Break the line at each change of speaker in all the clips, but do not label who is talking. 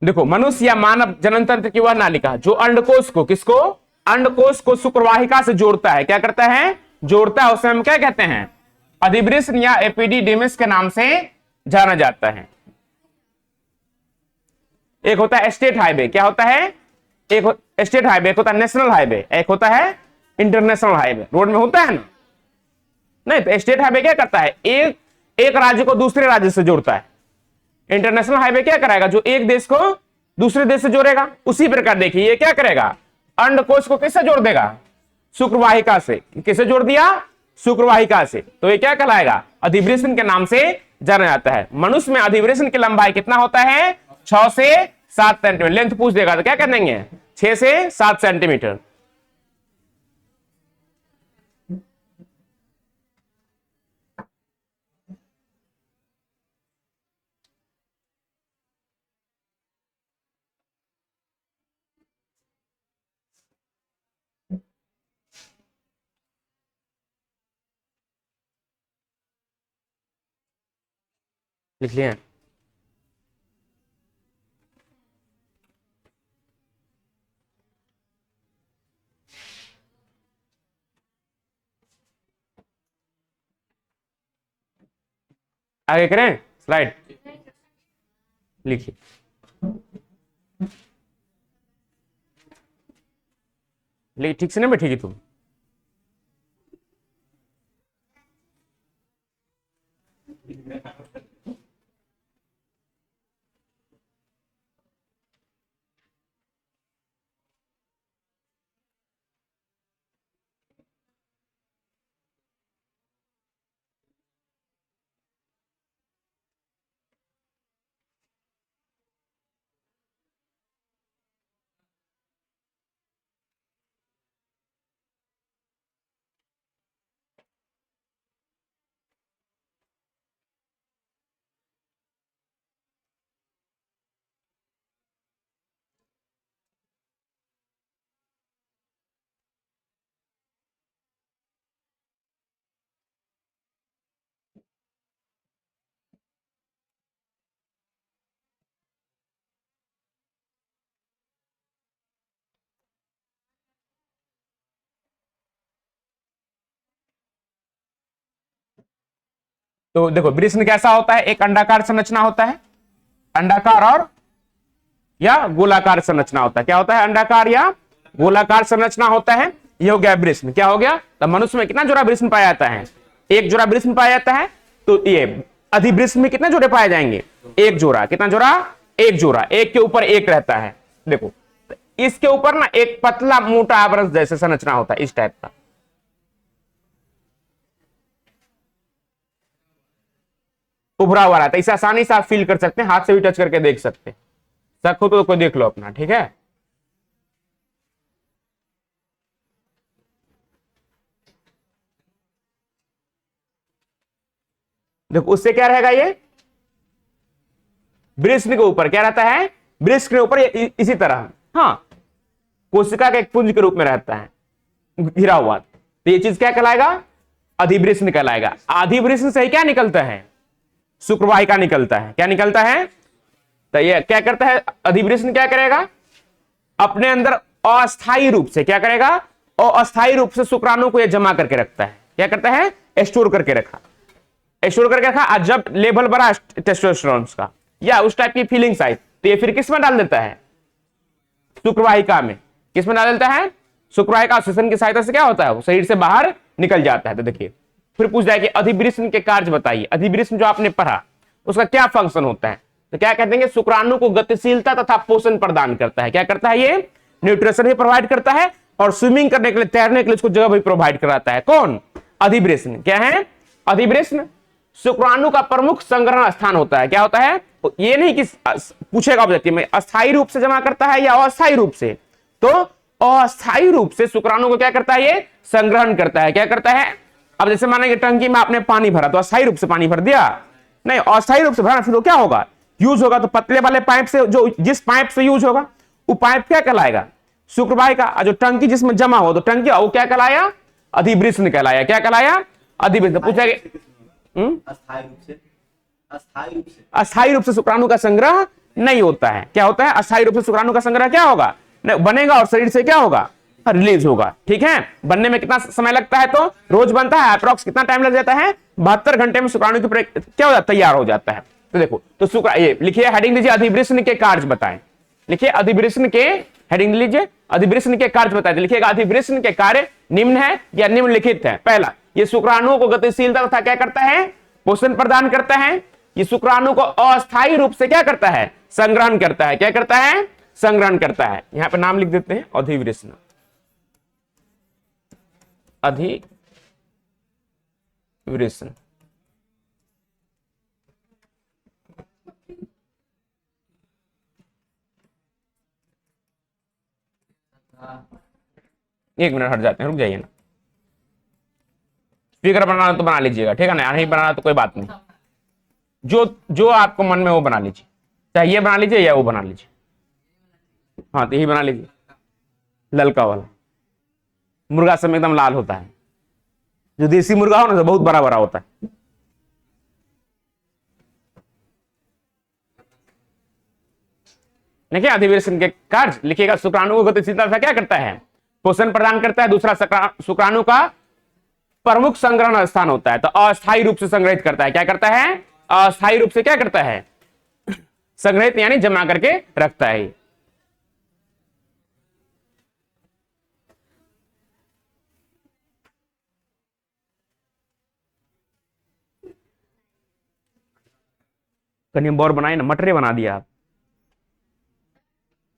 देखो, मनुष्य या मानव जनन तंत्र की वह नालिका जो अंडकोश को, किसको, अंडकोश को शुक्रवाहिका से जोड़ता है, क्या करता है, जोड़ता है, उसे हम क्या कहते हैं, अधिवृष्ण या एपिडिडिमिस के नाम से जाना जाता है। एक होता है स्टेट हाईवे, क्या होता है, एक स्टेट हाईवे, एक होता है नेशनल हाईवे, एक होता है इंटरनेशनल हाईवे। रोड में होता है ना, नहीं तो स्टेट हाईवे क्या करता है, एक राज्य को दूसरे राज्य से जोड़ता है। इंटरनेशनल हाईवे क्या कराएगा, जो एक देश को दूसरे देश से जोड़ेगा। उसी प्रकार देखिए ये क्या करेगा, अंडकोश को किससे जोड़ देगा, शुक्रवाहिका से। किससे जोड़ दिया, शुक्रवाहिका से। तो ये क्या कहलाएगा, अधिवृष्ण के नाम से जाना जाता है। मनुष्य में अधिवृष्ण की लंबाई कितना होता है, 6 से 7 सेंटीमीटर। लेंथ पूछ देगा तो क्या कर देंगे, 6 से 7 सेंटीमीटर। लिख लिया, आगे करें स्लाइड, लिखिए। ठीक से नहीं बैठेगी तुम, तो देखो वृष्ण कैसा होता है, एक अंडाकार संरचना होता है, अंडाकार और या गोलाकार संरचना होता है। क्या होता है, अंडाकार या गोलाकार संरचना होता है। ये हो गया वृष्ण। क्या हो गया, तो मनुष्य में कितना जोड़ा वृष्ण पाया जाता है, एक जोड़ा वृष्ण पाया जाता है। तो ये अधिवृष्ण में कितने जोड़े पाए जाएंगे, एक जोड़ा। कितना जोड़ा, एक जोड़ा, एक के ऊपर एक रहता है। देखो इसके ऊपर ना एक पतला मोटा आवरण जैसे संरचना होता है, इस टाइप का। उभरा हुआ रहता है, इसे आसानी से आप फील कर सकते हैं, हाथ से भी टच करके देख सकते हैं। शक हो तो कोई देख लो अपना, ठीक है। देखो उससे क्या रहेगा, ये वृष्ण के ऊपर क्या रहता है, वृष्ण के ऊपर इसी तरह, हाँ, कोशिका के एक पुंज के रूप में रहता है घिरा हुआ। तो ये चीज क्या कहलाएगा, अधिवृष्ण कहलाएगा। अधिवृष्ण से ही क्या निकलता है, शुक्रवाहिका निकलता है। क्या निकलता है, तो ये क्या करता है, अधिवृष्ण क्या करेगा, अपने अंदर अस्थायी रूप से क्या करेगा, अस्थायी रूप से शुक्राणु को ये जमा करके रखता है। क्या करता है, स्टोर करके रखा, स्टोर करके रखा। आज जब लेवल बढ़ा टेस्टोस्टेरोन का या उस टाइप की फीलिंग्स आई, तो ये फिर किस में डाल देता है, शुक्रवाहिका में। किस में डाल देता है, शुक्रवाहिका। श्वसन की सहायता से क्या होता है, वो शरीर से बाहर निकल जाता है। तो देखिए फिर पूछ जाए कि अधिवृष्ण के कार्य बताइए। अधिवृष्ण जो आपने पढ़ा उसका क्या फंक्शन होता है, तो क्या कहते हैं, शुक्राणु को गतिशीलता तथा पोषण प्रदान करता है। क्या करता है, ये न्यूट्रिशन भी प्रोवाइड करता है और स्विमिंग करने के लिए, तैरने के लिए उसको जगह भी प्रोवाइड कराता है। कौन, अधिवृष्ण। क्या है, अधिवृष्ण शुक्राणु का प्रमुख संग्रहण स्थान होता है। क्या होता है, ये नहीं कि पूछेगा ऑब्जेक्टिव में अस्थायी रूप से जमा करता है या अस्थायी रूप से, तो अस्थायी रूप से शुक्राणु को क्या करता है, ये संग्रहण करता है। क्या करता है, अब जैसे माना कि टंकी में आपने पानी भरा, तो अस्थायी रूप से पानी भर दिया, नहीं अस्थायी रूप से भरा, फिर वो क्या होगा, यूज होगा। तो पतले वाले पाइप से, जो जिस पाइप से यूज होगा वो पाइप क्या कहलाएगा, शुक्रवाहिका। जो टंकी जिसमें जमा हो, तो टंकी वो क्या कहलाया, अधिवृष्ण कहलाया। क्या कहलाया, अधिवृष्ण। पूछेगा
अस्थायी रूप से
अस्थायी रूप से शुक्राणु का संग्रह नहीं होता है। क्या होता है, अस्थायी रूप से शुक्राणु का संग्रह क्या होगा, बनेगा और शरीर से क्या होगा, रिलीज होगा। ठीक है, बनने में कितना समय लगता है, तो रोज बनता है, अप्रॉक्स कितना टाइम लग जाता है, 72 घंटे में शुक्राणु की क्या हो जाता है, तैयार हो जाता है। तो देखो, तो शुक्र ये लिखिए, हेडिंग लीजिए, अधिवृष्ण के कार्य बताएं। लिखिए अधिवृष्ण के, हेडिंग लीजिए, अधिवृष्ण के कार्य बताएं। लिखिएगा अधिवृष्ण के कार्य निम्न है या निम्नलिखित है। पहला, ये शुक्राणुओं को गतिशीलता तथा क्या करता है, पोषण प्रदान करता है। ये शुक्राणु को अस्थायी रूप से क्या करता है, संग्रहण करता है। क्या करता है, संग्रहण करता है। यहां पे नाम लिख देते हैं, अधिवृष्ण, अधिवृष्ण। एक मिनट हट जाते हैं, रुक जाइए ना। स्पीकर बनाना तो बना लीजिएगा, ठीक है ना, नहीं बनाना तो कोई बात नहीं, जो जो आपको मन में वो बना लीजिए, चाहे ये बना लीजिए या वो बना लीजिए। हाँ, तो यही बना लीजिए, ललका वाला मुर्गा सब एकदम लाल होता है। जो देसी मुर्गा हो ना, तो बहुत बड़ा बड़ा होता है। देखिए, अधिवृष्ण के कार्य लिखिएगा, शुक्राणु को गतिशीलता से क्या करता है, पोषण प्रदान करता है। दूसरा, शुक्राणु का प्रमुख संग्रहण स्थान होता है, तो अस्थायी रूप से संग्रहित करता है। क्या करता है, अस्थायी रूप से क्या करता है, संग्रहित यानी जमा करके रखता है। कहीं बोर बनाए ना, मटरे बना दिया आप।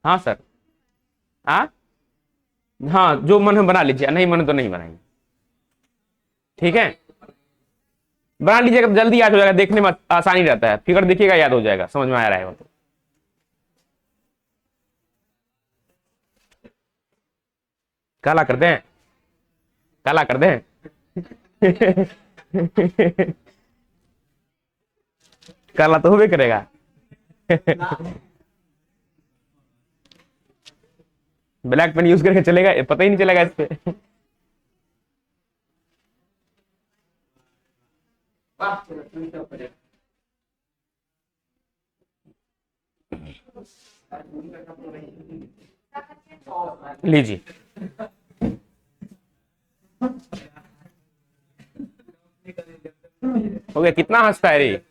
हाँ सर, हाँ हाँ, जो मन है बना लीजिए, नहीं मन तो नहीं बनाएंगे। ठीक है, बना लीजिएगा तो जल्दी याद हो जाएगा, देखने में आसानी रहता है, फिगर देखिएगा याद हो जाएगा, समझ में आ रहा है तो। काला कर दें, काला कर दें। काला तो होबे करेगा। ब्लैक पेन यूज करके चलेगा, पता ही नहीं चलेगा इस पे। लीजिए, हो गया, कितना हंसता है रे।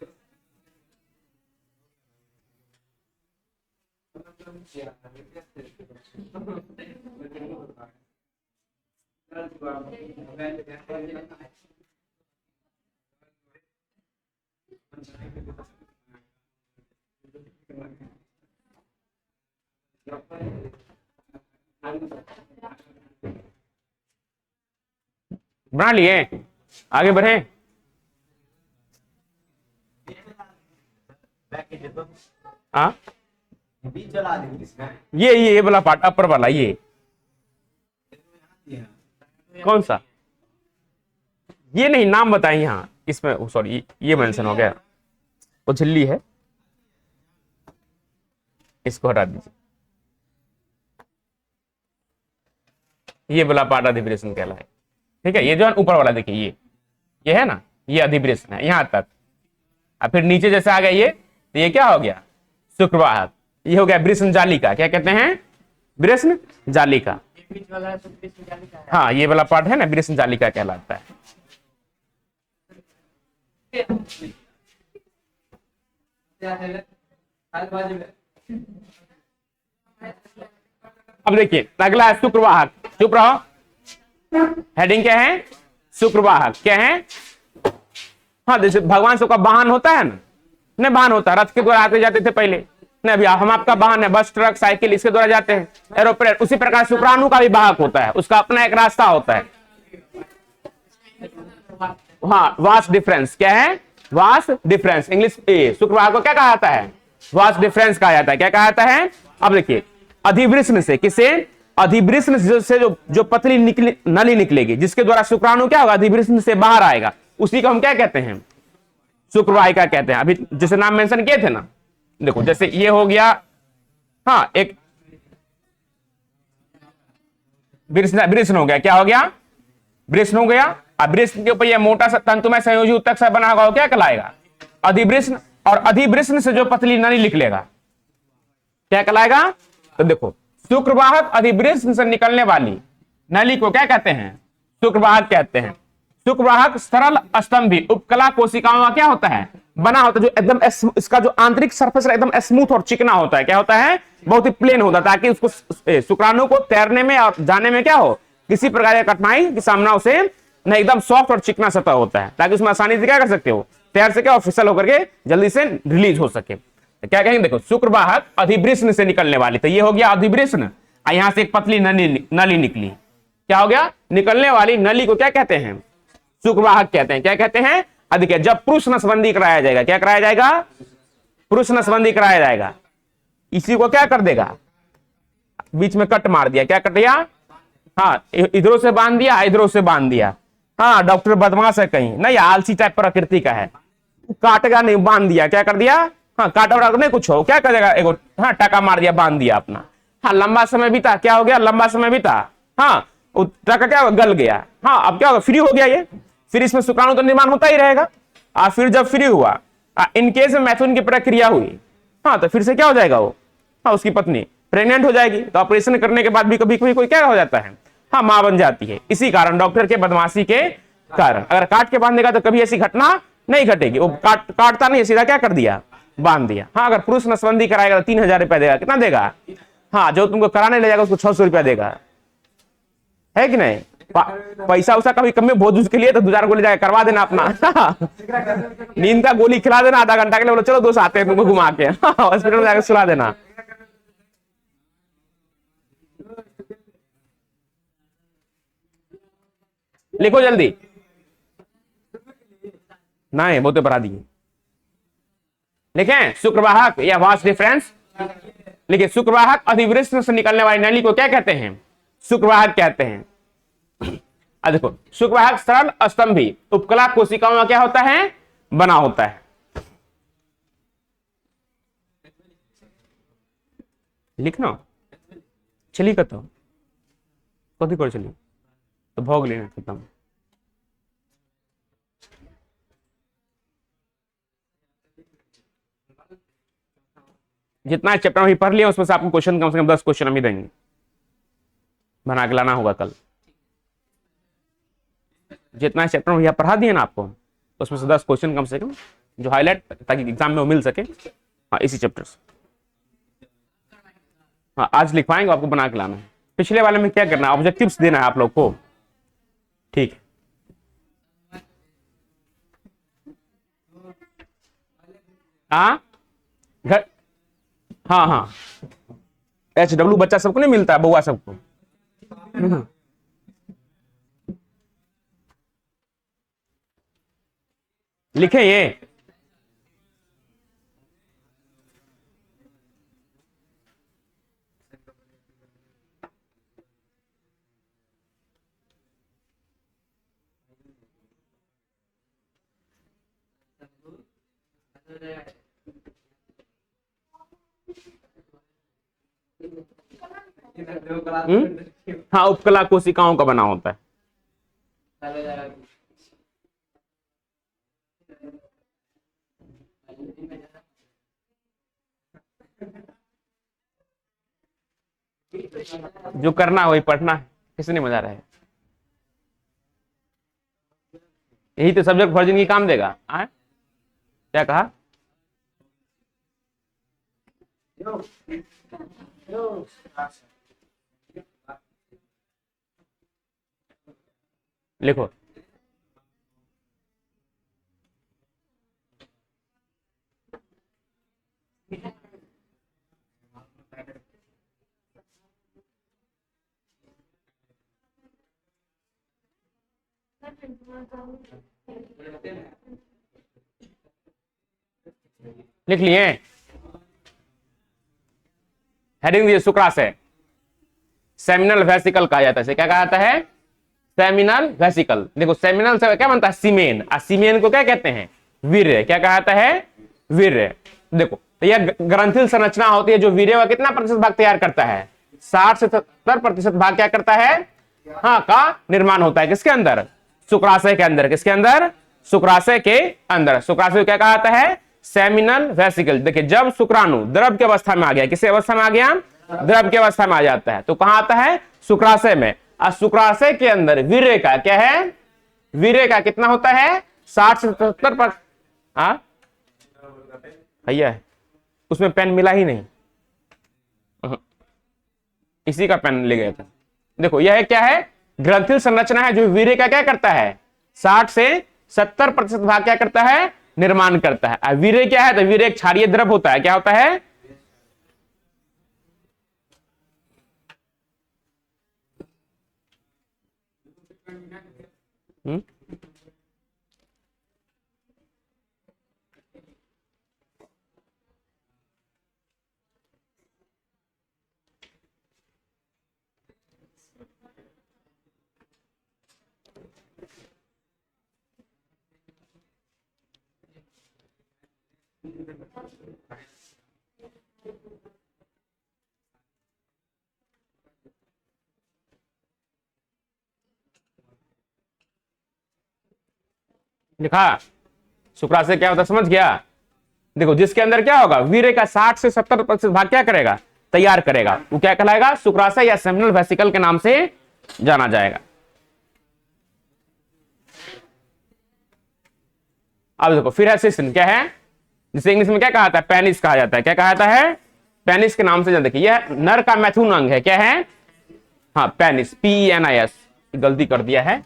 बना लिए, आगे बढ़े। हाँ, ये वाला पार्ट, अपर वाला, ये कौन सा, ये नहीं, नाम बताइए। यहाँ इसमें सॉरी, ये मेंशन हो गया, वो झिल्ली है, इसको हटा दीजिए। ये वाला पार्ट अधिवृष्ण कहलाए। ठीक है, ये जो है ऊपर वाला देखिए, ये है ना, ये अधिवृष्ण है यहां तक। और फिर नीचे जैसे आ गया ये, तो ये क्या हो गया, शुक्रवाहक। ये हो गया वृष्ण जालिका। क्या कहते हैं, वृष्ण जालिका। हाँ, ये वाला पार्ट है ना, वृष्ण जालिका कहलाता है। अब देखिए, अगला है शुक्रवाहक। चुप रहो, हेडिंग क्या है, शुक्रवाहक। क्या है, हाँ, जैसे भगवान सबका वाहन होता है ना, वाहन होता है, रथ के द्वारा आते जाते थे पहले, नहीं अभी हम आपका वाहन है, बस ट्रक साइकिल, इसके द्वारा जाते हैं, एरोप्लेन। उसी प्रकार शुक्राणु का भी वाहक होता है, उसका अपना एक रास्ता होता है। हाँ, वास्ट डिफरेंस। क्या है, वास्ट डिफरेंस। इंग्लिश शुक्रवाहक को क्या कहा जाता है, वास्ट डिफरेंस कहा जाता है। क्या कहा जाता है, अब देखिए, अधिवृष्ण से, किसे, अधिवृष्ण से जो पतली नली निकलेगी, जिसके द्वारा शुक्राणु क्या होगा, अधिवृष्ण से बाहर आएगा, उसी को हम क्या कहते हैं, शुक्रवाहिका कहते हैं। अभी जैसे नाम मेंशन किए थे ना, देखो जैसे ये हो गया, हाँ, एक वृष्ण हो गया। क्या हो गया, वृष्ण हो गया। अब वृष्ण के ऊपर यह मोटा सा तंतुमय संयोजी उत्तक सा बना होगा, क्या कहलाएगा, अधिवृष्ण। और अधिवृष्ण से जो पतली नली निकलेगा, क्या कहलाएगा? तो देखो, शुक्रवाहक अधिवृष्ण से निकलने वाली नली को क्या कहते हैं? शुक्रवाहक कहते हैं। शुक्रवाहक सरल स्तंभी उपकला कोशिकाओं का क्या होता है? बना होता है, जो एकदम इसका जो आंतरिक सरफेस एकदम स्मूथ और चिकना होता है। क्या होता है? बहुत ही प्लेन होता है, ताकि उसको शुक्राणु को तैरने में और जाने में क्या हो, किसी प्रकार की कठिनाई की सामना उसे नहीं, एकदम सॉफ्ट और चिकना सतह होता है, ताकि उसमें आसानी से क्या कर सकते हो, तैर सके और फिसल होकर के जल्दी से रिलीज हो सके। तो क्या कहेंगे? देखो, शुक्रवाहक अधिवृष्ण से निकलने वाली, तो ये हो गया अधिवृष्ण, और यहां से एक पतली नली निकली। क्या हो गया? निकलने वाली नली को क्या कहते हैं? शुक्रवाहक कहते हैं। क्या कहते हैं? अधिक। जब पुरुष नसबंदी कराया जाएगा, क्या कराया जाएगा? पुरुष नसबंदी कराया जाएगा, इसी को क्या कर देगा? बीच में कट मार दिया। क्या कट दिया? हाँ, इधरों से बांध दिया, इधरों से बांध दिया। हाँ, डॉक्टर बदमाश है कहीं नहीं, आलसी टाइप प्रकृति का है, काटेगा नहीं, बांध दिया। क्या कर दिया? हाँ, काटा वाटा नहीं कुछ हो, क्या करेगा? एगो हाँ टाका मार दिया, बांध दिया अपना। हाँ, लंबा समय बीता, क्या हो गया? लंबा समय बीता, हाँ, टाका क्या गल गया। हाँ, अब क्या होगा? फ्री हो गया ये, फिर इसमें शुक्राणु तो निर्माण होता ही रहेगा। फिर जब फ्री हुआ, इनकेस में मैथुन की प्रक्रिया हुई, हाँ, तो फिर से क्या हो जाएगा वो? हाँ, उसकी पत्नी प्रेग्नेंट हो जाएगी। तो ऑपरेशन करने के बाद भी कभी कभी कोई क्या हो जाता है? हाँ, मां बन जाती है। इसी कारण डॉक्टर के बदमाशी के कारण, अगर काट के बांधेगा तो कभी ऐसी घटना नहीं घटेगी। वो काटता नहीं, सीधा क्या कर दिया? बांध दिया। हाँ, अगर पुरुष नसबंदी कराएगा तो 3000 रुपया देगा। कितना देगा? हाँ, जो तुमको कराने ले जाएगा उसको 600 रुपया देगा, है कि नहीं? पैसा उसा कभी कम में भोज उसके लिए तो 2000 गोली जाकर करवा देना अपना। नींद का गोली खिला देना आधा घंटा के लिए, बोलो चलो दोस्त आते हैं तुमको घुमा के, हॉस्पिटल में जाकर सुला देना। लिखो जल्दी, नहीं वो तो बढ़ा दिए। लिखें शुक्रवाहक या वास्ट डिफरेंस। लिखिए, शुक्रवाहक अधिवृष्ण से निकलने वाली नली को क्या कहते हैं? शुक्रवाहक कहते हैं। देखो, शुक्रवाहक सरल स्तंभी उपकला कोशिकाओं का क्या होता है? बना होता है। लिखना चली कत कथी कर चली तो भोग लेना खत्म। जितना चैप्टर अभी पढ़ लिया उसमें से आपको क्वेश्चन कम से कम 10 क्वेश्चन हम ही देंगे, बना के लाना होगा कल। जितना चैप्टर भैया पढ़ा दिए ना आपको, उसमें से 10 क्वेश्चन कम से कम जो हाईलाइट, ताकि एग्जाम में वो मिल सके। हाँ, इसी चैप्टर से। हाँ, आज लिखवाएंगे, आपको बना के लाना है। पिछले वाले में क्या करना है? ऑब्जेक्टिव्स देना है आप लोग को, ठीक है? हाँ घर, हाँ हाँ, HW बच्चा सबको नहीं मिलता है, बउआ सबको। लिखे ये, हाँ, उपकला कोशिकाओं का बना होता है। जो करना वही पढ़ना है, किसी ने मजा रहा है। यही तो सब्जेक्ट भर जिंदगी काम देगा। क्या कहा? लिखो, लिख लिए? हेडिंग दिए, शुक्राशय सेमिनल वेसिकल कहा जाता है। क्या कहा जाता है? Seminal vesicle. देखो, सेमिनल से क्या बनता है? सीमेन। सीमेन को क्या कहते हैं? वीर्य। क्या कहा जाता है? वीर्य। देखो, तो यह ग्रंथिल संरचना होती है जो वीर्य का कितना प्रतिशत भाग तैयार करता है? 60 से 70% भाग क्या करता है? हाँ, का निर्माण होता है। किसके अंदर? शुक्राशय के अंदर। किसके अंदर? शुक्राशय के अंदर। शुक्राशय क्या कहा जाता है? Seminal vesicle. देखिए जब शुक्राणु द्रव की अवस्था में आ गया, किस अवस्था में आ गया, द्रव की अवस्था में आ जाता है, तो कहां आता है, शुक्राशय में। और शुक्राशय के अंदर वीर्य का क्या है, वीर्य का कितना होता है, 60 से 70%। भैया उसमें पेन मिला ही नहीं, इसी का पेन ले गए थे। देखो यह क्या है, ग्रंथिल संरचना है जो वीर्य का क्या करता है, 60 से 70% भाग क्या करता है, निर्माण करता है। वीर्य क्या है, तो वीर्य एक क्षारीय द्रव होता है, क्या होता है, लिखा शुक्राशय क्या होता है, समझ गया। देखो जिसके अंदर क्या होगा, वीर्य का 60 से 70% भाग क्या करेगा, तैयार करेगा, वो क्या कहलाएगा, शुक्राशय या सेमिनल वेसिकल के नाम से जाना जाएगा। अब देखो फिर है सिस्टम, क्या है, जिसे इंग्लिश में क्या कहा जाता है, पेनिस कहा जाता है। क्या कहा जाता है, पेनिस के नाम से जान। देखिए यह नर का मैथुन अंग है, क्या है, हाँ पेनिस, PENIS, गलती कर दिया है।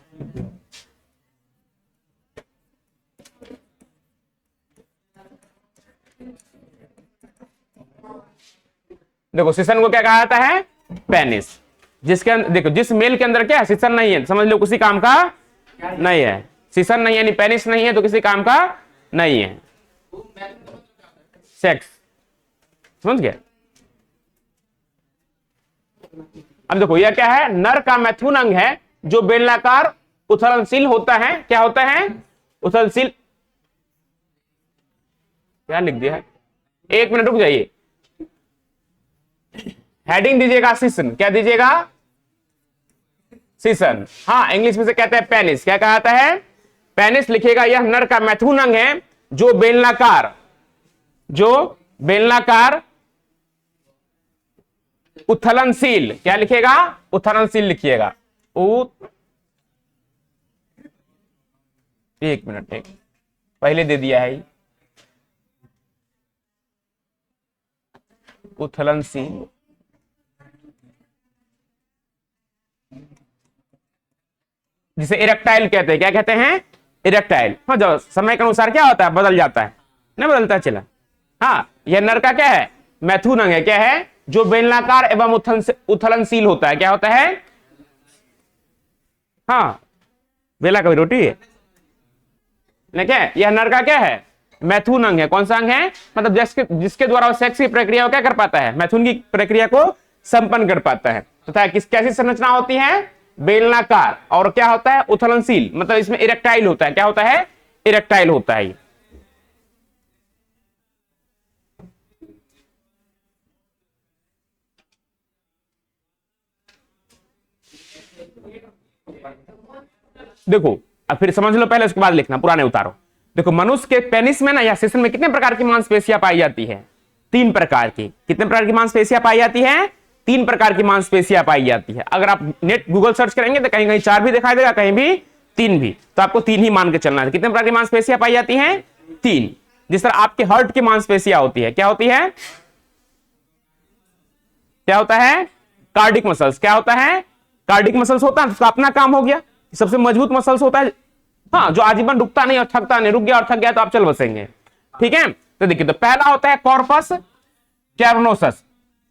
देखो सिसन को क्या कहा जाता है, पेनिस। जिसके अंदर देखो, जिस मेल के अंदर क्या है, सिसन नहीं है, समझ लो किसी काम का नहीं है, सिसन नहीं है, यानी पेनिस नहीं है, तो किसी काम का नहीं है, सेक्स, समझ गए। अब देखो यह क्या है, नर का मैथुन अंग है जो बेलनाकार उथलनशील होता है, क्या होता है, उथलशील। क्या लिख दिया है, एक मिनट रुक जाइए, हेडिंग दीजिएगा सिसन, क्या दीजिएगा, सिसन। हाँ इंग्लिश में से कहते हैं पेनिस, क्या कहा जाता है, पेनिस लिखिएगा। यह नर का मैथुन अंग है जो बेलनाकार उथलनशील, क्या लिखिएगा, उथलनशील लिखिएगा। एक मिनट, एक पहले दे दिया है, उथलनशील, जिसे इरेक्टाइल कहते हैं, क्या कहते हैं, इरेक्टाइल। हाँ जो समय के अनुसार क्या होता है, बदल जाता है, नहीं बदलता चला। हाँ यह नर का क्या है, मैथुन अंग है, क्या है, जो बेलनाकार एवं उथलनशील होता है, क्या होता है, हाँ बेला कभी रोटी है, क्या यह नर का क्या है, मैथुन अंग है। कौन सा अंग है, मतलब जिसके द्वारा सेक्स की प्रक्रिया को क्या कर पाता है, मैथुन की प्रक्रिया को संपन्न कर पाता है। तथा कैसी संरचना होती है, बेलनाकार, और क्या होता है, उथलनशील, मतलब इसमें इरेक्टाइल होता है, क्या होता है, इरेक्टाइल होता है। देखो अब फिर समझ लो, पहले उसके बाद लिखना, पुराने उतारो। देखो मनुष्य के पेनिस में ना या सिसन में कितने प्रकार की मांसपेशियां पाई जाती है, 3 प्रकार की। कितने प्रकार की मांसपेशियां पाई जाती है, 3 प्रकार की मांसपेशियां पाई जाती है। अगर आप नेट गूगल सर्च करेंगे तो कहीं कहीं 4 भी दिखाई देगा, कहीं भी 3 भी, तो आपको 3 ही मान के चलना है। कितने प्रकार की मांसपेशियां पाई जाती हैं, 3। जिस तरह आपके हार्ट की मांसपेशियां होती है, क्या होती है, क्या होता है, कार्डिक मसल्स, क्या होता है, कार्डिक मसल्स होता है, उसका अपना काम हो गया, सबसे मजबूत मसल्स होता है, हाँ जो आजीवन रुकता नहीं और थकता नहीं, रुक गया और थक गया तो आप चल बसेंगे, ठीक है। तो देखिए, तो पहला होता है कॉर्पस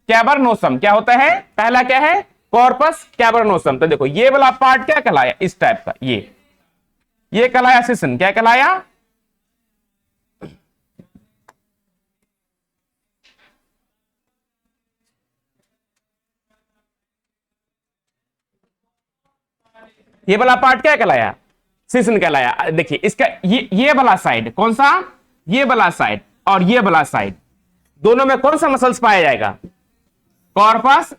कैवर्नोसम, क्या होता है, पहला क्या है, कॉर्पस कैवर्नोसम। तो देखो ये वाला पार्ट क्या कहलाया, इस टाइप का, ये कहलाया सिसन, क्या कहलाया, ये वाला पार्ट क्या कहलाया, सिसन कहलाया। देखिए इसका ये वाला साइड कौन सा, ये वाला साइड और ये वाला साइड, दोनों में कौन सा मसल्स पाया जाएगा, कॉर्पस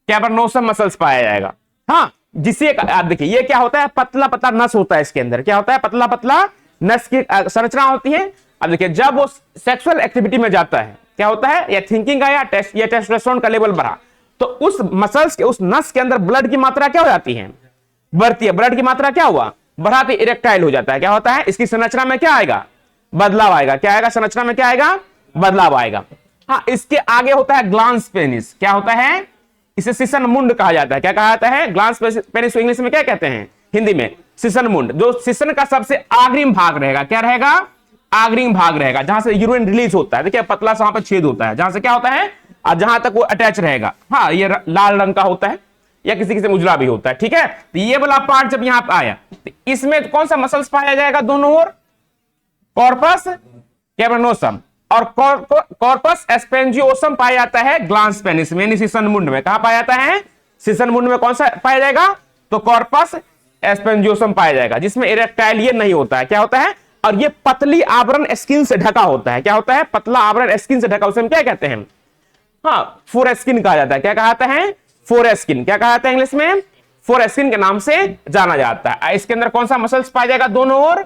कैवर्नोसम मसल्स पाया जाएगा। हाँ जिसे आप देखिए ये क्या होता है, पतला पतला नस होता है इसके अंदर, क्या होता है, पतला पतला नस की संरचना होती है। अब देखिए, जब वो सेक्सुअल एक्टिविटी में जाता है, क्या होता है, या थिंकिंग का या टेस्टोस्टेरोन का लेवल बढ़ा, तो उस मसल्स के, उस नस के अंदर ब्लड की मात्रा क्या हो जाती है, बढ़ती है। ब्लड की मात्रा क्या हुआ, बढ़ाते इरेक्टाइल हो जाता है। क्या होता है, इसकी संरचना में क्या आएगा, बदलाव आएगा। क्या आएगा, संरचना में क्या आएगा, बदलाव आएगा। हाँ, इसके आगे होता है ग्लांस पेनिस। क्या होता है, इसे सिसन मुंड कहा जाता है। क्या कहा जाता है, ग्लांस पेनिस इंग्लिश में क्या कहते हैं, हिंदी में सिसन मुंड। जो सिसन का सबसे अग्रिम भाग रहेगा, क्या रहेगा, अग्रिम भाग रहेगा, जहां से यूरिन रिलीज होता है। देखिए पतला सा वहां पर छेद होता है, जहां से क्या होता है, और जहां तक वो अटैच रहेगा। हाँ, ये लाल रंग का होता है या किसी किसी में उजला भी होता है। ठीक है, तो ये वाला पार्ट जब यहां पर आया, तो इसमें कौन सा मसल्स पाया जाएगा, दोनों ओर, कॉर्पस कैवर्नोसम और कॉर्पस एस्पेंजियोसम पाया जाता है ग्लांस पेनिस में, यानी सिसन मुंड में। कहां पाया जाता है, सिसन मुंड में कौन सा पाया जाएगा, तो कॉर्पस एस्पेंजियोसम पाया जाएगा, जिसमें इरेक्टाइल ये नहीं होता है। क्या होता है, और ये पतली आवरण स्किन से ढका होता है। क्या होता है, पतला आवरण स्किन से ढका, उसे हम क्या कहते हैं, हाँ, फोरेस्किन कहा जाता है। क्या कहा जाता है, फोरेस्किन। क्या कहा जाता है इंग्लिश में, फोरेस्किन के नाम से जाना जाता है। इसके अंदर कौन सा मसल्स पाया जाएगा, दोनों ओर,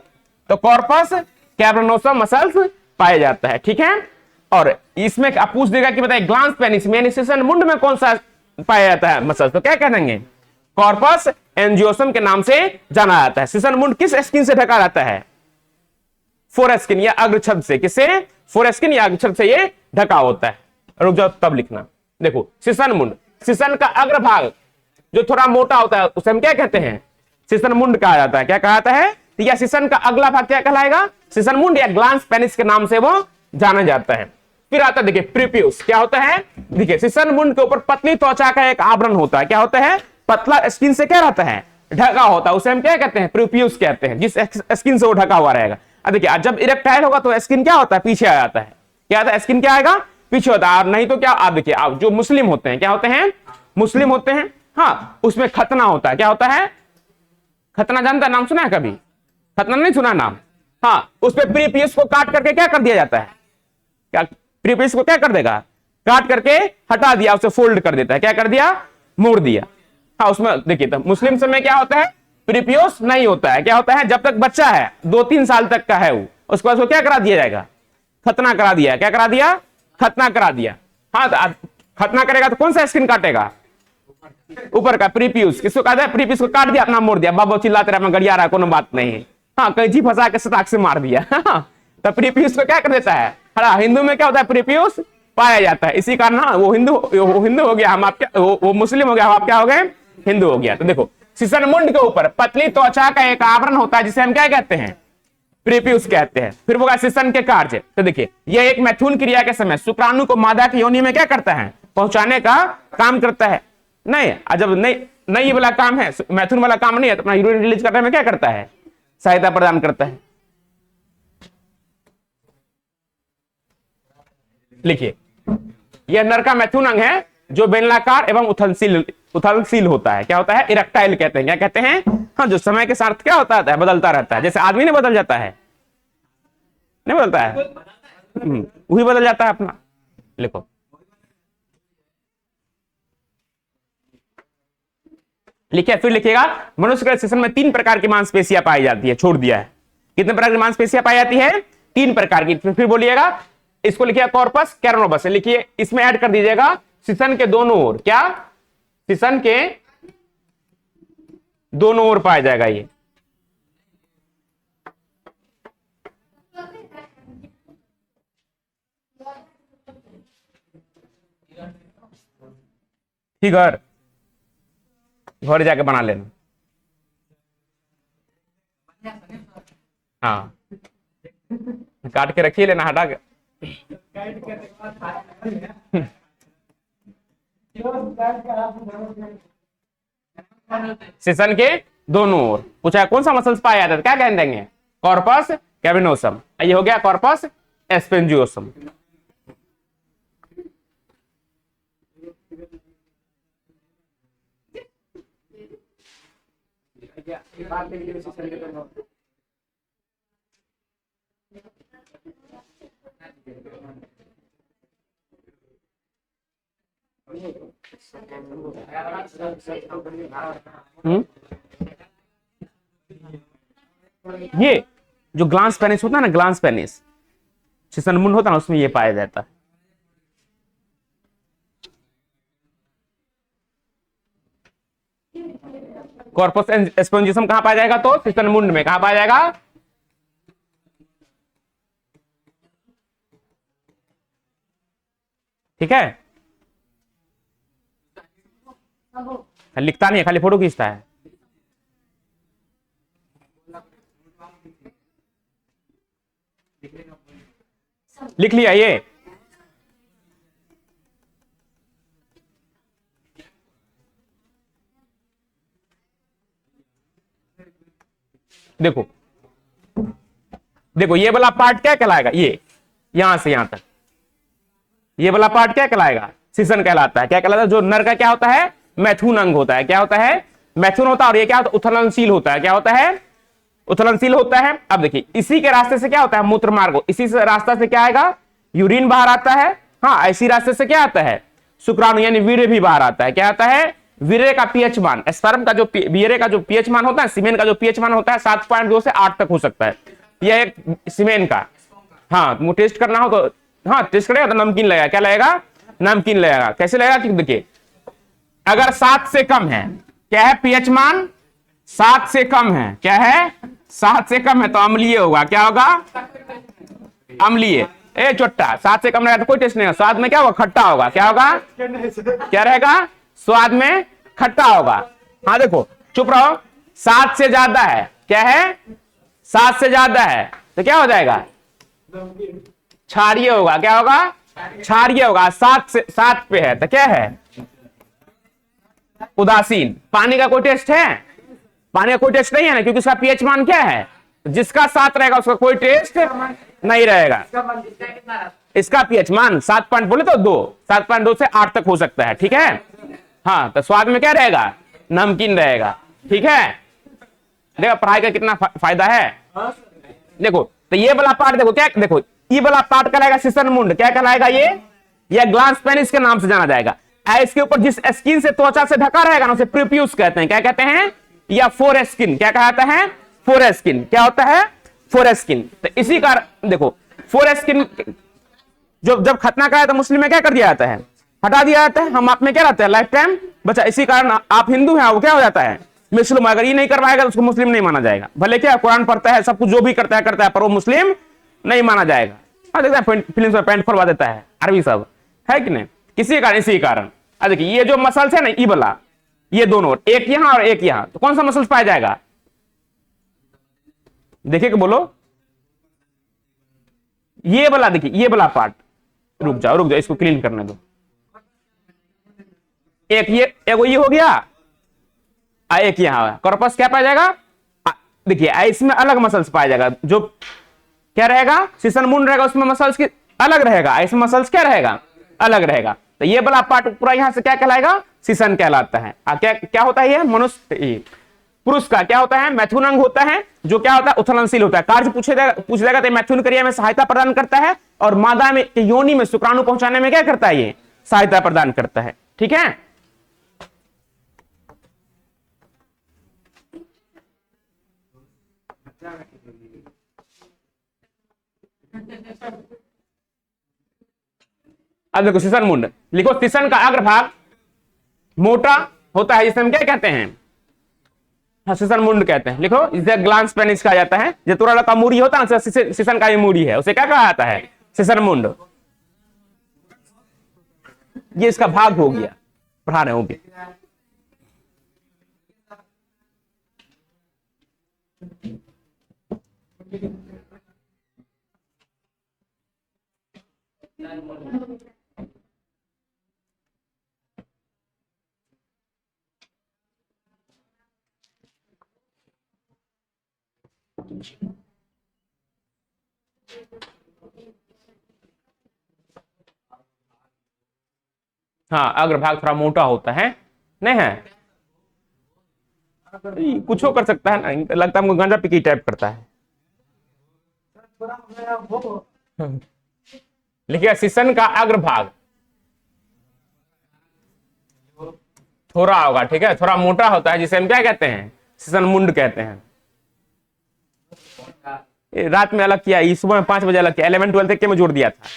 तो कॉर्पस कैवर्नोसम मसल्स पाया जाता है। ठीक है, और इसमें आप पूछ देगा कि बताइए ग्लांस पेनिस में, सिसन मुंड में कौन सा पाया जाता है मसल्स, तो क्या कह देंगे, कॉर्पस एंजियोसम के नाम से जाना जाता है। सिसन मुंड किस स्किन से ढका रहता है, फोरेस्किन या अग्रछद से। किससे, फोरेस्किन या अग्रछद से ये ढका होता है। रुक जाओ, तब लिखना। देखो, सिसन मुंड, सिसन का अग्रभाग जो थोड़ा मोटा होता है उसे हम क्या कहते हैं, सिसन मुंड कहा जाता है। क्या कहा जाता है, या सिसन का अगला भाग क्या कहलाएगा, सिसन मुंड या ग्लांस पेनिस के नाम से वो जाना जाता है। फिर आता है देखिए प्रीपियस। क्या होता है, देखिए सिसन मुंड के ऊपर पतली त्वचा का एक आवरण होता है। क्या होता है, पतला स्किन से क्या रहता है, ढका होता है, उसे हम क्या कहते हैं, प्रीपियस कहते हैं, जिस स्किन से वो ढका हुआ रहेगा। अब देखिए, जब इरेक्टाइल होगा तो स्किन क्या होता है, पीछे आ जाता है। क्या आता है, स्किन क्या आएगा, पीछे होता है। और नहीं तो क्या, आप देखिए, आप जो मुस्लिम होते हैं, क्या होते हैं, मुस्लिम होते हैं, हाँ, उसमें खतना होता है। क्या होता है, खतना जानता है, नाम सुना है कभी, खतना नहीं सुना नाम, हाँ, उस पे प्रीपियस को काट करके क्या कर दिया जाता है, क्या प्रीपियस को क्या कर देगा, काट करके हटा दिया, उसे फोल्ड कर देता है। क्या कर दिया, मोड़ दिया। हाँ, उसमें देखिए, तो मुस्लिम समय क्या होता है, प्रीपियस नहीं होता है। क्या होता है, जब तक बच्चा है 2-3 साल तक का है वो, उसके बाद क्या करा दिया जाएगा, खतना करा दिया। क्या करा दिया, खतना करा दिया। हाँ, तो खतना करेगा तो कौन सा स्किन काटेगा, ऊपर का प्रीपियस। किसको कहता है, प्रीपियस को काट दिया, अपना मोड़ दिया, बाबा चिल्लाते रहा, मैं गड़िया रहा, कोनो बात नहीं है। हाँ, कैंची फंसा के सताक से मार दिया। तो प्रीपियस को क्या कर देता है, हाँ, हिंदू में क्या होता है, प्रीपियस पाया जाता है। इसी कारण ना, वो हिंदू हो गया, हम आप क्या, वो मुस्लिम हो गया, हम आप क्या हो गए, हिंदू हो गया। तो देखो, सिसन मुंड के ऊपर पतली त्वचा का एक आवरण होता है, जिसे हम क्या कहते हैं, प्रीपियस कहते हैं। फिर वो सिसन के कार्य, तो देखिए, यह एक मैथुन क्रिया के समय शुक्राणु को मादा की योनि में क्या करता है, पहुंचाने का काम करता है। नहीं, जब नहीं ये वाला काम है, मैथुन वाला काम नहीं है, तो अपना यूरिन रिलीज करने में क्या करता है, सहायता प्रदान करता है। लिखिए, यह नर का मैथुन अंग है जो बेलनाकार एवं उथलशील होता है। क्या होता है, इरेक्टाइल कहते हैं। क्या कहते हैं, हाँ, जो समय के साथ क्या होता है, बदलता रहता है। जैसे आदमी नहीं बदल जाता है, नहीं बदलता है, वही बदल जाता है अपना। लिखो, लिखिए, फिर लिखिएगा, मनुष्य के शरीर में 3 प्रकार की मांसपेशियां पाई जाती है। छोड़ दिया है, कितने प्रकार की मांसपेशियां पाई जाती है, 3 प्रकार की। फिर बोलिएगा, इसको लिखिए कॉर्पस कैवर्नोसम, लिखिए, इसमें ऐड कर दीजिएगा सिसन के दोनों ओर। क्या, सिसन के दोनों ओर पाया जाएगा ये। ठीक है, घर जाके बना लेना। हाँ, काट के रखिए, लेना हटा के। सिसन के दोनों ओर पूछा कौन सा मसल्स पाया जाता है, क्या कह देंगे, कॉर्पस कैवर्नोसम। ये हो गया कॉर्पस एस्पेंजियोसम। ये जो ग्लांस पेनिस होता है ना, ग्लांस पेनिस, सीसन मुंड होता है ना, उसमें ये पाया जाता है। कॉर्पस स्पोंजिसम कहां पाया जाएगा? तो सीसन मुंड में। कहां पाया जाएगा? ठीक है, लिखता नहीं है, खाली फोटो खींचता है। लिख लिया ये? देखो देखो, ये वाला पार्ट क्या कहलाएगा? ये यहां से यहां तक, ये वाला पार्ट क्या कहलाएगा? सीसन कहलाता है। क्या कहलाता है? जो नर का क्या होता है? मैथुन अंग होता है। क्या होता है? मैथुन होता है। और ये क्या होता है? उथलनशील होता है। क्या होता है? उथलनशील होता है। अब देखिए, इसी के रास्ते से क्या होता है? मूत्र मार्ग। इसी से रास्ता से क्या आएगा? यूरिन बाहर आता है। हाँ, इसी रास्ते से क्या आता है? शुक्राणु यानी वीर्य भी बाहर आता है। क्या आता है? वीर्य का पीएच मान, स्पर्म का जो वीर्य का जो पीएच मान होता है, सीमेन का जो पीएच मान होता है 7.2 से 8 तक हो सकता है। यह एक सीमेन का, हाँ, वो टेस्ट करना हो तो हाँ टेस्ट करेगा तो नमकीन लगेगा। क्या लगेगा? नमकीन लगेगा। कैसे लगेगा? ठीक, देखिए, अगर 7 से कम है, क्या है पीएच मान? 7 से कम है। क्या है? 7 से कम है तो अम्लीय होगा। क्या होगा? अम्लीय। ए चोट्टा, 7 से कम रहेगा तो कोई टेस्ट नहीं होगा। स्वाद में क्या होगा? खट्टा होगा। क्या होगा? क्या रहेगा? स्वाद में खट्टा होगा। हाँ देखो, चुप रहो। 7 से ज्यादा है, क्या है? 7 से ज्यादा है तो क्या हो जाएगा? क्षारीय होगा। क्या होगा? क्षारीय होगा। 7 पे है तो क्या है? उदासीन। पानी का कोई टेस्ट है? पानी का कोई टेस्ट नहीं है ना, क्योंकि उसका पीएच मान क्या है? जिसका 7 रहेगा उसका कोई टेस्ट नहीं रहेगा। इसका पीएच मान 7 पॉइंट बोले तो 2, 7.2 से 8 तक हो सकता है। ठीक है, हाँ, तो स्वाद में क्या रहेगा? नमकीन रहेगा। ठीक है, देखो पढ़ाई का कितना फायदा है। देखो, तो ये वाला पार्ट देखो, क्या देखो, ये वाला पार्ट कहलाएगा सीसन मुंड। क्या कहलाएगा ये? या ग्लांस पेनिस के नाम से जाना जाएगा। इसके ऊपर जिस स्किन से त्वचा से ढका रहेगा ना, उसे प्रीप्यूस कहते हैं। क्या कहते हैं? या फोर स्किन। क्या कहता है? Four skin. क्या होता है? Four skin. तो इसी का देखो, फोर स्किन जब खतना कराया तो मुस्लिम में क्या कर दिया जाता है? हटा दिया जाता है। हम आप में क्या रहता है? लाइफ टाइम बच्चा। इसी कारण आप हिंदू हैं, वो क्या हो जाता है? मुस्लिम। अगर ये नहीं करवाएगा तो उसको मुस्लिम नहीं माना जाएगा। भले क्या कुरान पढ़ता है, सब कुछ जो भी करता है, पर वो मुस्लिम नहीं माना जाएगा। हाँ, देखते हैं फिल्म में पैंट खोलवा देता है, अरबी सब है कि नहीं? किसी कारण, इसी कारण। देखिए, ये जो मसल्स है ना, ई वाला, ये दोनों, एक यहां और एक यहां, तो कौन सा मसल्स पाया जाएगा? देखिए कि बोलो, ये वाला। देखिए, ये वाला पार्ट, रुक जाओ, इसको क्लीन करने दो। एक ये हो गया, एक यहां। कॉर्पस क्या पाया जाएगा? देखिए, इसमें अलग मसल्स पाया जाएगा। जो क्या रहेगा? सीसन मुंड रहेगा, उसमें मसल्स की अलग रहेगा। इसमें मसल्स क्या रहेगा? अलग रहेगा। तो ये वाला पार्ट पूरा यहां से क्या कहलाएगा? सीसन कहलाता है। क्या होता है? ये मनुष्य, पुरुष का क्या होता है? मैथुन अंग होता है, जो क्या होता है? उथलनशील होता है। कार्य पूछ जाएगा तो मैथुन क्रिया में सहायता प्रदान करता है, और मादा में योनि में शुक्राणु पहुंचाने में क्या करता है? ये सहायता प्रदान करता है। ठीक है, अब देखो, सीसन मुंड लिखो। सीसन का अग्रभाग मोटा होता है, जिसे हम क्या कहते हैं? सीसन मुंड कहते हैं। लिखो, इसे ग्लांस पेनिस कहा जाता है। जो तुरला का मूड़ी होता है ना, सीसन का ये मूड़ी है, उसे क्या कहा जाता है? सीसन मुंड। ये इसका भाग हो गया, पढ़ा रहे होंगे। हाँ, अग्रभाग थोड़ा मोटा होता है, नहीं है? कुछ कर सकता है ना, लगता है हमको गांजा पी टाइप करता है। लिखिए, सीसन का अग्रभाग थोड़ा होगा। ठीक है, थोड़ा मोटा होता है, जिसे हम क्या कहते हैं? सीसन मुंड कहते हैं। रात में अलग किया, सुबह में 5 बजे अलग किया, 11 12 तक के में जोड़ दिया था।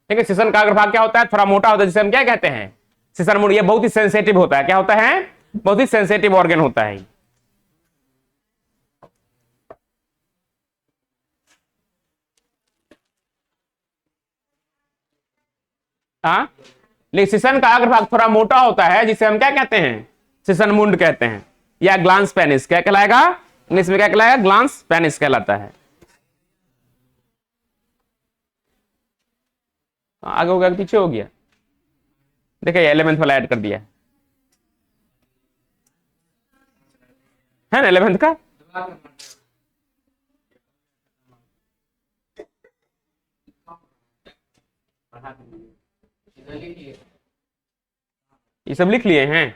ठीक है, श्वसन का अग्रभाग क्या होता है, थोड़ा मोटा होता है, जिसे हम क्या कहते हैं, श्वसन मूड। ये बहुत ही सेंसिटिव होता है, क्या होता है, बहुत ही सेंसिटिव ऑर्गन होता है। हाँ, लेकिन श्वसन का अग्रभाग थोड़ा मोटा होता है, जिसे हम क्या कहते हैं, श्वसन मुंड कहते हैं, या ग्लांस पेनिस। क्या कहलाएगा इंग्लिश में, क्या कहलाएगा, ग्लांस पेनिस कहलाता है। आगे हो गया कि पीछे हो गया, देखिए 11th वाला ऐड कर दिया है ना, 11th का। ये सब लिख लिए हैं,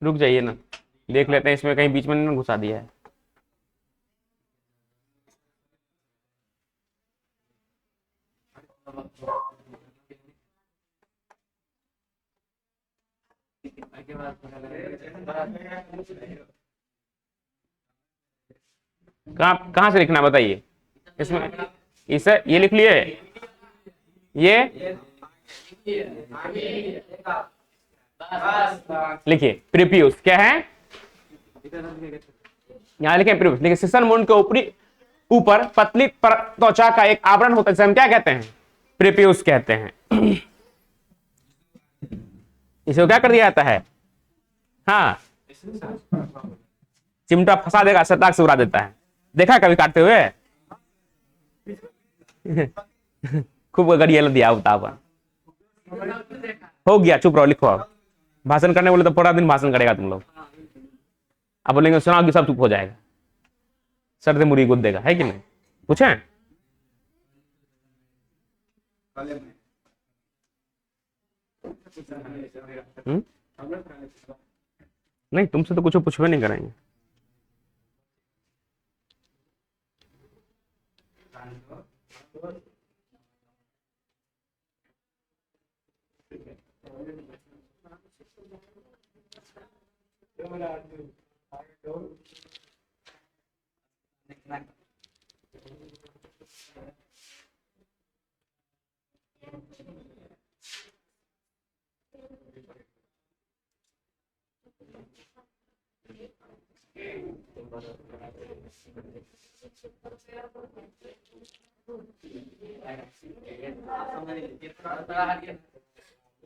रुक जाइए ना, देख लेते हैं इसमें कहीं बीच में नहीं घुसा दिया है। कहां से लिखना बताइए इसमें, इसे ये लिख लिए, ये लिखिए प्रीपियस क्या है, यहां लिखे प्रीपियस। लिखिए श्वसन मुंड के ऊपरी ऊपर पतली त्वचा का एक आवरण होता है, जिसे हम क्या कहते हैं, प्रीपियस कहते हैं। इसे क्या कर दिया जाता है, हाँ, चिमटा फंसा देगा, शताक से उड़ा देता है, देखा कभी काटते हुए। खूब गड़िया दिया बताओ, हो गया, चुप रहो, लिखो। अब भाषण करने बोले तो पूरा दिन भाषण करेगा तुम लोग, अब बोलेंगे सुनाओ कि सब चुप हो जाएगा, सर से मुरी गुद देगा, है कि नहीं, पूछे। नहीं, तुमसे तो कुछ पूछवे नहीं करेंगे।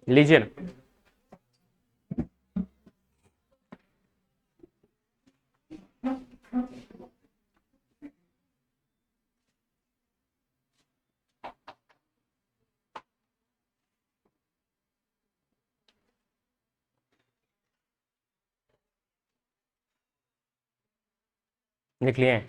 लीजिए ना, लिख लिए।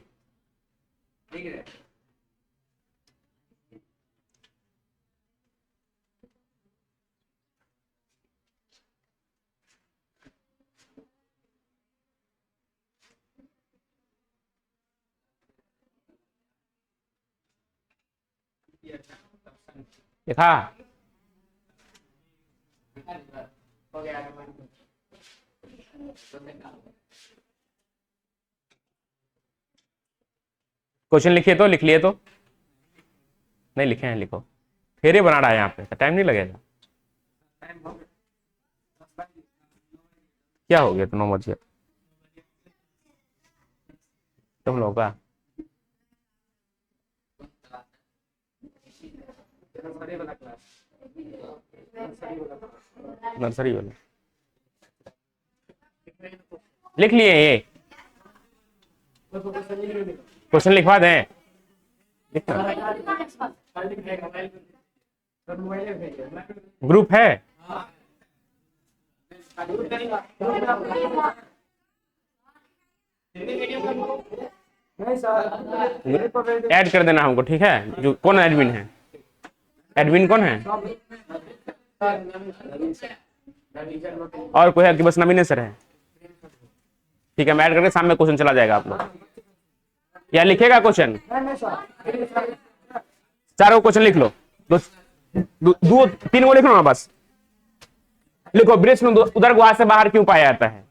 देखा, क्वेश्चन लिखिए तो, लिख लिए तो, नहीं लिखे हैं, लिखो, फेरे बना रहा है यहाँ पे, टाइम नहीं लगेगा। क्या हो गया, तो 9 बज गया तुम लोग का। नर्सरी वाला लिख लिए, ये क्वेश्चन लिखवा दें, ग्रुप है, ऐड कर देना हमको, ठीक है। जो कौन एडमिन है, एडमिन कौन है, और कोई है कि बस नवीन सर है, ठीक है, मैं ऐड करके सामने क्वेश्चन चला जाएगा आप लोग, या लिखेगा क्वेश्चन, 4 क्वेश्चन लिख लो, 2 3 को लिख लो ना बस, लिखो, वृषण उदर गुहा से बाहर क्यों पाया जाता है?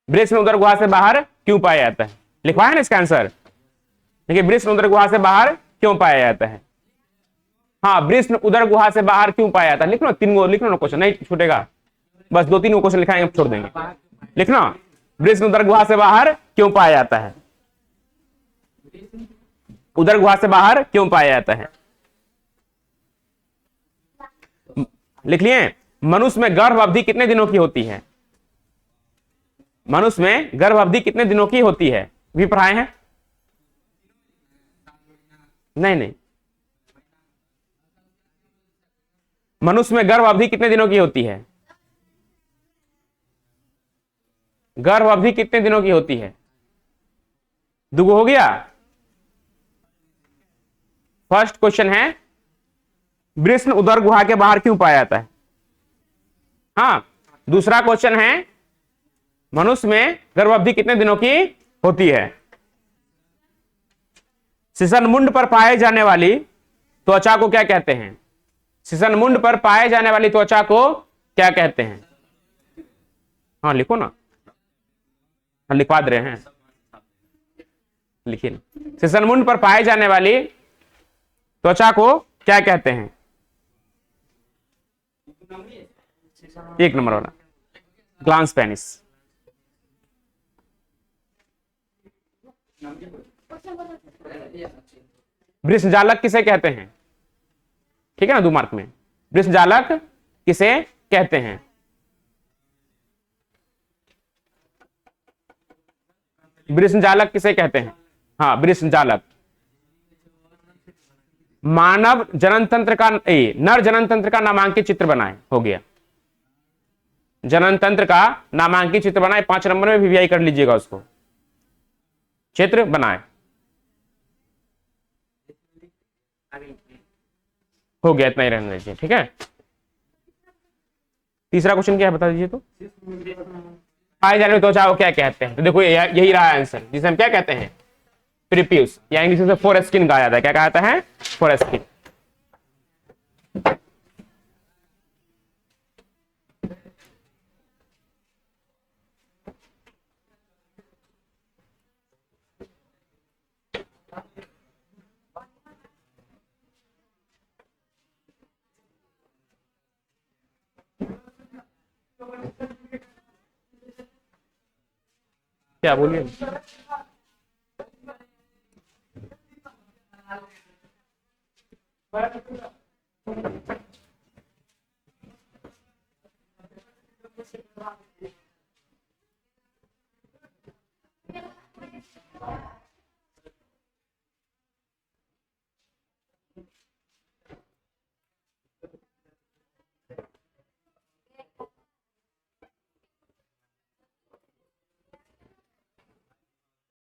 वृषण उदर गुहा से बाहर क्यों पाया जाता है? लिखवाया ना इसका आंसर। देखिए, वृषण उदर गुहा से बाहर क्यों पाया जाता है? हाँ, वृषण उदर गुहा से बाहर क्यों पाया जाता है? लिखो ना, 3 गो लिखो ना, क्वेश्चन नहीं छूटेगा, बस 2-3 क्वेश्चन लिखाएंगे, छोड़ देंगे। लिखना, वृषण उदर गुहा से बाहर क्यों पाया जाता है? उदर गुहा से बाहर क्यों पाया जाता है? लिख लिए। मनुष्य में गर्भ अवधि कितने दिनों की होती है? मनुष्य में गर्भ अवधि कितने दिनों की होती है? भी पढ़ाए हैं? नहीं नहीं, मनुष्य में गर्भ अवधि कितने दिनों की होती है? गर्भ अवधि कितने दिनों की होती है? दुगो हो गया। फर्स्ट क्वेश्चन है, वृषण उदर गुहा के बाहर क्यों पाया जाता है? हाँ, दूसरा क्वेश्चन है, मनुष्य में गर्भ अवधि कितने दिनों की होती है? सिसन मुंड पर पाए जाने वाली त्वचा को क्या कहते हैं? सिसन मुंड पर पाए जाने वाली त्वचा को क्या कहते हैं? हाँ लिखो ना, हाँ लिखवा दे रहे हैं, लिखिए। सिसन मुंड पर पाए जाने वाली त्वचा को क्या कहते हैं? 1 नंबर वाला, ग्लांस पेनिस। वृषजालक किसे कहते हैं? ठीक है ना, 2 मार्क में। वृषजालक किसे कहते हैं? वृषजालक किसे कहते हैं? हाँ, वृषजालक। मानव जनन तंत्र का नर जनन तंत्र का नामांकित चित्र बनाए। हो गया, जनन तंत्र का नामांकित चित्र बनाए। 5 नंबर में वीवीआई कर लीजिएगा उसको, चित्र बनाए। हो गया, इतना ही रहने दीजिए, ठीक है। तीसरा क्वेश्चन क्या है बता दीजिए तो। पाए जाने में त्वचा को क्या कहते हैं? तो देखो, यही रहा आंसर, जिसे हम क्या कहते हैं? प्रीप्यूस, या इंग्लिश में फोर स्किन कहा जाता है। क्या कहा जाता है? Four skin. क्या बोलिए?